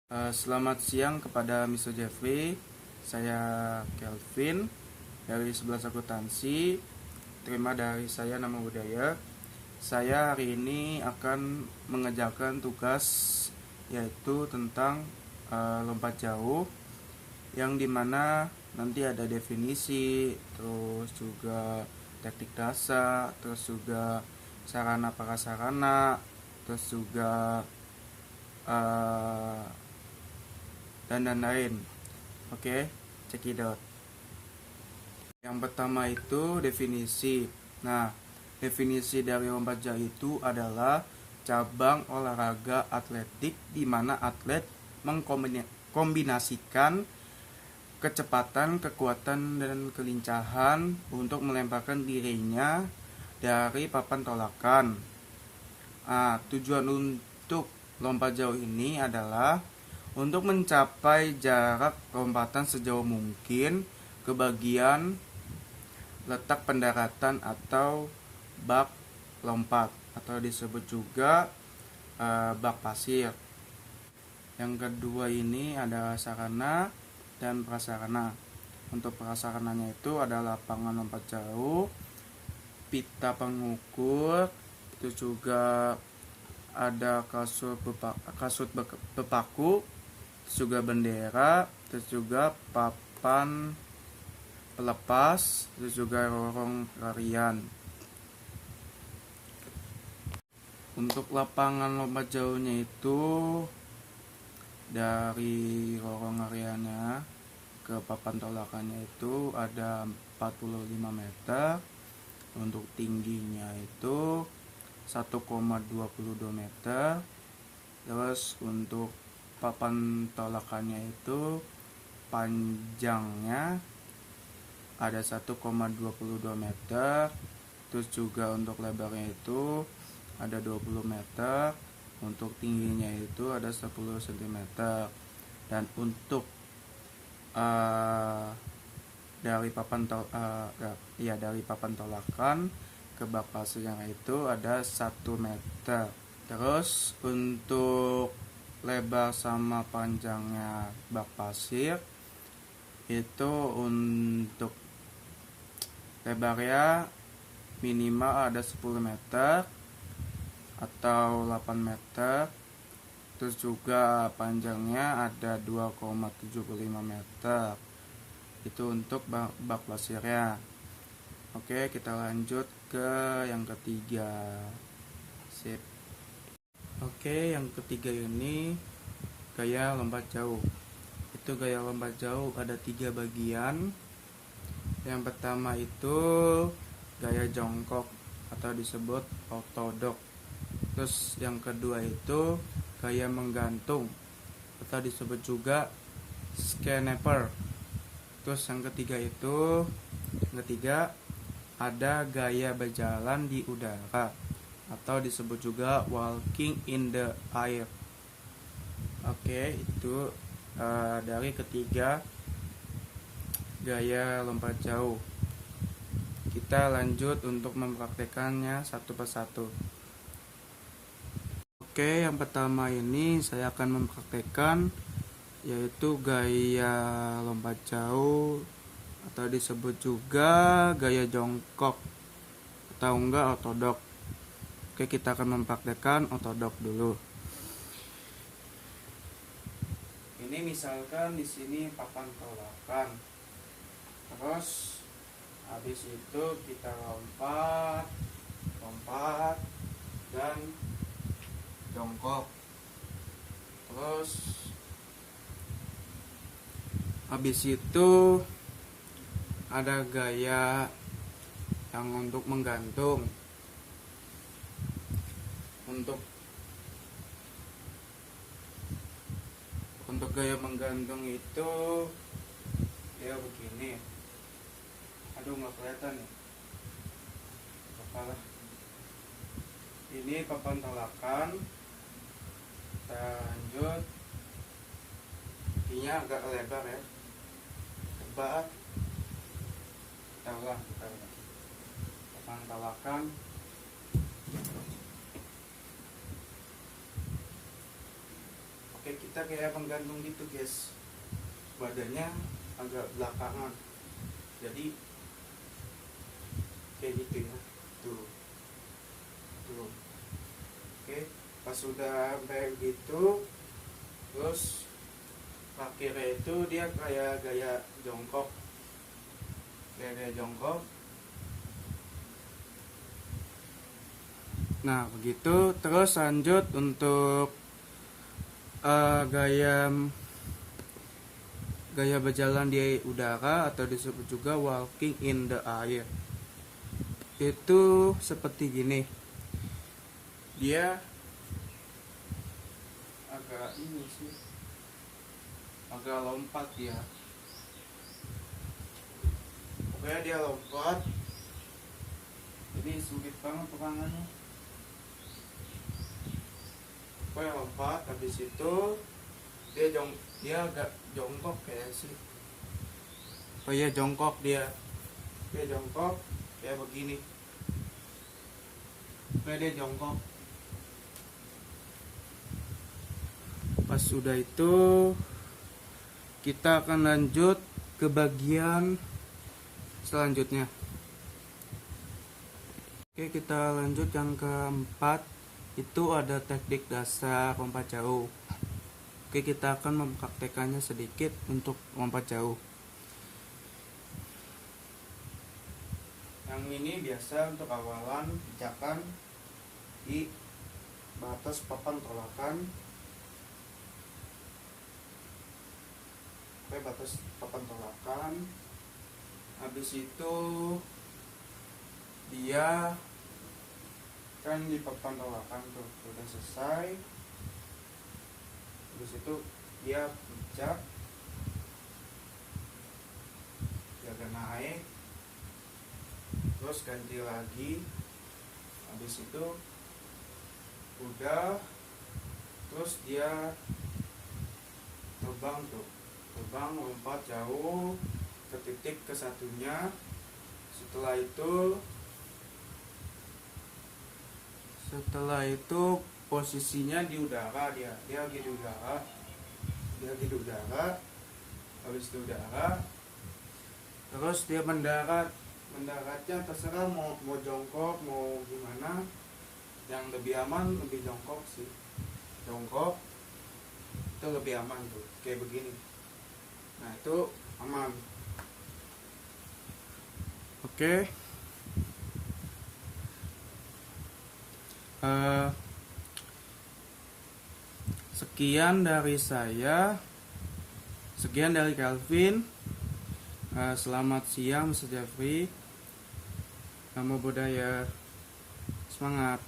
Selamat siang kepada Mr. Jeffrey. Saya Kelvin dari 11 akuntansi. Terima dari saya nama budaya. Saya hari ini akan mengerjakan tugas yaitu tentang lompat jauh, yang dimana nanti ada definisi, terus juga teknik dasar, terus juga sarana prasarana, terus juga uh, dan lain-lain. Oke, cekidot. Yang pertama itu definisi. Nah, definisi dari lompat jauh itu adalah cabang olahraga atletik di mana atlet mengkombinasikan kecepatan, kekuatan, dan kelincahan untuk melemparkan dirinya dari papan tolakan. Tujuan untuk lompat jauh ini adalah untuk mencapai jarak lompatan sejauh mungkin ke bagian letak pendaratan atau bak lompat, atau disebut juga bak pasir. Yang kedua ini ada sarana dan prasarana. Untuk prasarananya itu ada lapangan lompat jauh, pita pengukur, itu juga ada kasut bepaku, juga bendera, terus juga papan pelepas, terus juga lorong larian. Untuk lapangan lompat jauhnya itu dari lorong lariannya ke papan tolakannya itu ada 45 meter. Untuk tingginya itu 1,22 meter. Terus untuk papan tolakannya itu panjangnya ada 1,22 meter. Terus juga untuk lebarnya itu ada 20 meter. Untuk tingginya itu ada 10 cm. Dan untuk dari papan tolakan ke bak pasirnya itu ada 1 meter. Terus untuk lebar sama panjangnya bak pasir itu, untuk lebarnya minimal ada 10 meter atau 8 meter. Terus juga panjangnya ada 2,75 meter. Itu untuk bak pasirnya. Oke, kita lanjut ke yang ketiga. Sip. Oke, yang ketiga ini gaya lompat jauh. Itu gaya lompat jauh ada 3 bagian. Yang pertama itu gaya jongkok atau disebut ortodok. Terus yang kedua itu gaya menggantung atau disebut juga skeneper. Terus yang ketiga ada gaya berjalan di udara atau disebut juga walking in the air. Oke, itu dari ketiga gaya lompat jauh. Kita lanjut untuk mempraktekannya satu persatu. Oke, yang pertama ini saya akan mempraktekkan yaitu gaya lompat jauh atau disebut juga gaya jongkok atau enggak ortodok. Oke, kita akan mempraktekkan ortodok dulu. Ini misalkan di sini papan tolakan. Terus habis itu kita lompat dan jongkok. Terus habis itu ada gaya yang untuk menggantung. Untuk gaya menggantung itu ya begini. Aduh, nggak kelihatan nih. Apalah. Ini papan tolakan. Kita lanjut. Kakinya agak lebar ya. Coba kita ulang. Papan tolakan. Kayak kita kayak menggantung gitu guys, badannya agak belakangan, jadi kayak gitu ya. Tuh. Oke, pas sudah kayak gitu, terus akhirnya itu dia kayak gaya jongkok, nah begitu. Terus lanjut untuk gaya berjalan di udara atau disebut juga walking in the air. Itu seperti gini, dia agak ini sih, agak lompat ya. Pokoknya dia lompat, ini sempit banget pegangannya. Pokoknya lompat, habis itu dia agak jongkok kayak sih. Oh iya, jongkok dia jongkok kayak begini. Pokoknya dia jongkok. Pas sudah itu kita akan lanjut ke bagian selanjutnya. Oke, kita lanjut yang keempat. Itu ada teknik dasar lompat jauh. Oke, kita akan mempraktekannya sedikit untuk lompat jauh. Yang ini biasa untuk awalan pijakan di batas papan tolakan. Oke, batas papan tolakan. Habis itu dia kan di papan tolakan tuh udah selesai. Habis itu dia pijak, jaga naik, terus ganti lagi. Habis itu udah, terus dia terbang lompat jauh ke titik ke satunya. Setelah itu posisinya di udara, dia lagi di udara. Habis itu udara, terus dia mendaratnya terserah mau jongkok mau gimana. Yang lebih aman lebih jongkok sih, jongkok itu lebih aman tuh, kayak begini. Nah itu aman. Oke. Sekian dari saya, sekian dari Calvin. Selamat siang Mr. Jeffrey. Namo Buddhaya, semangat.